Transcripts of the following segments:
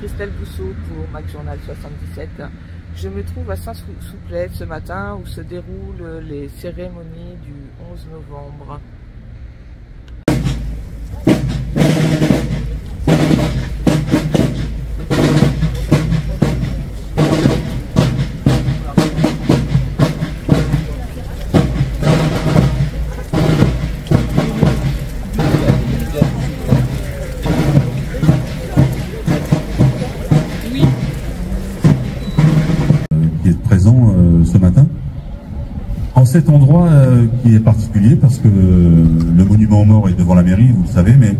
Christelle Bousseau pour MacJournal 77. Je me trouve à Saint-Souplette ce matin où se déroulent les cérémonies du 11 novembre. Présent ce matin en cet endroit qui est particulier parce que le monument aux morts est devant la mairie, vous le savez, mais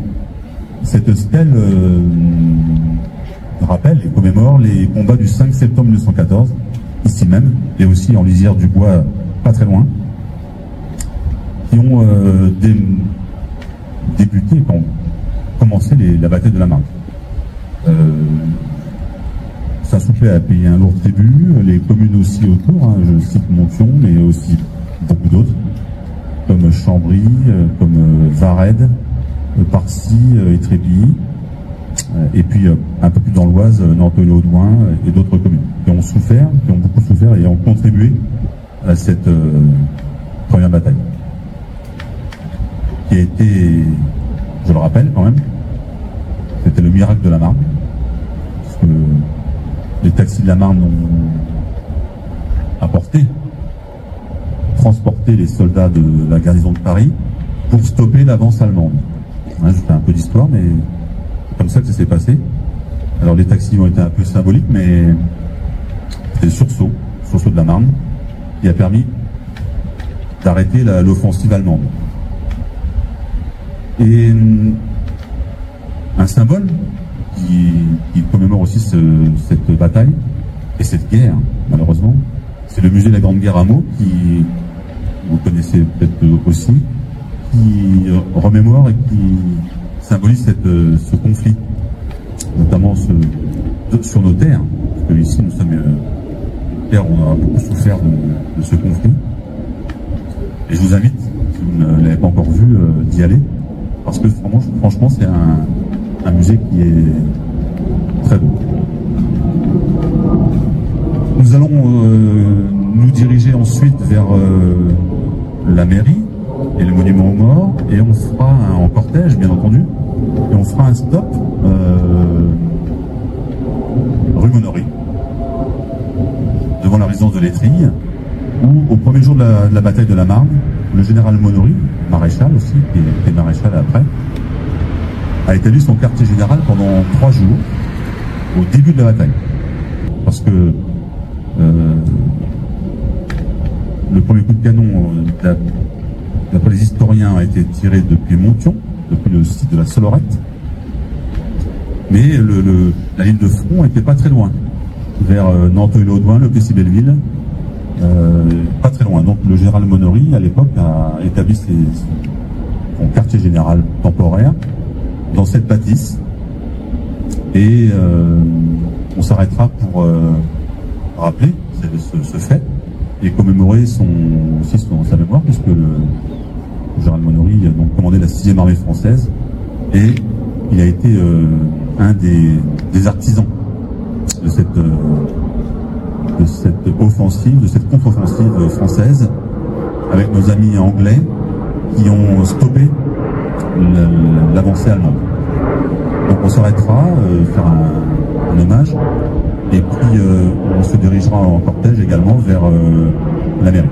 cette stèle rappelle et commémore les combats du 5 septembre 1914 ici même et aussi en lisière du bois pas très loin, qui ont débuté, qui ont commencé la bataille de la Marne. Saint-Souplette a payé un lourd tribut, les communes aussi autour, hein, je cite Montion, mais aussi beaucoup d'autres, comme Chambry, comme Vared, Parcy, Étrépilly, et puis un peu plus dans l'Oise, Nanteuil-le-Haudouin et d'autres communes qui ont souffert, qui ont beaucoup souffert et ont contribué à cette première bataille, qui a été, je le rappelle quand même, c'était le miracle de la Marne, parce que les taxis de la Marne ont transporté les soldats de la garnison de Paris pour stopper l'avance allemande. Hein, je fais un peu d'histoire, mais c'est comme ça que ça s'est passé. Alors les taxis ont été un peu symboliques, mais c'était le sursaut de la Marne, qui a permis d'arrêter l'offensive allemande. Et un symbole qui commémore aussi cette bataille et cette guerre, malheureusement, c'est le musée de la Grande Guerre à Meaux, qui, vous connaissez peut-être aussi, qui remémore et qui symbolise ce conflit, notamment sur nos terres, parce que ici nous sommes une terre où on a beaucoup souffert de ce conflit. Et je vous invite, si vous ne l'avez pas encore vu, d'y aller, parce que franchement c'est un musée qui est très beau. Nous allons nous diriger ensuite vers la mairie et le monument aux morts, et on fera en cortège, bien entendu, et on fera un stop rue Monory, devant la résidence de Lettrille, où au premier jour de la bataille de la Marne, le général Monory, maréchal aussi, qui est maréchal après, a établi son quartier général pendant 3 jours au début de la bataille. Parce que le premier coup de canon, d'après les historiens, a été tiré depuis Montion, depuis le site de la Solorette. Mais la ligne de front n'était pas très loin, vers Nanteuil-le-Haudouin, le Plessis-Belleville, pas très loin. Donc le général Monory, à l'époque, a établi son quartier général temporaire dans cette bâtisse, et on s'arrêtera pour rappeler ce fait et commémorer sa mémoire, puisque le général Monory a donc commandé la 6e armée française et il a été un des artisans de cette offensive, de cette contre-offensive française, avec nos amis anglais qui ont stoppé l'avancée allemande. Donc on s'arrêtera, faire un hommage, et puis on se dirigera en cortège également vers la mairie.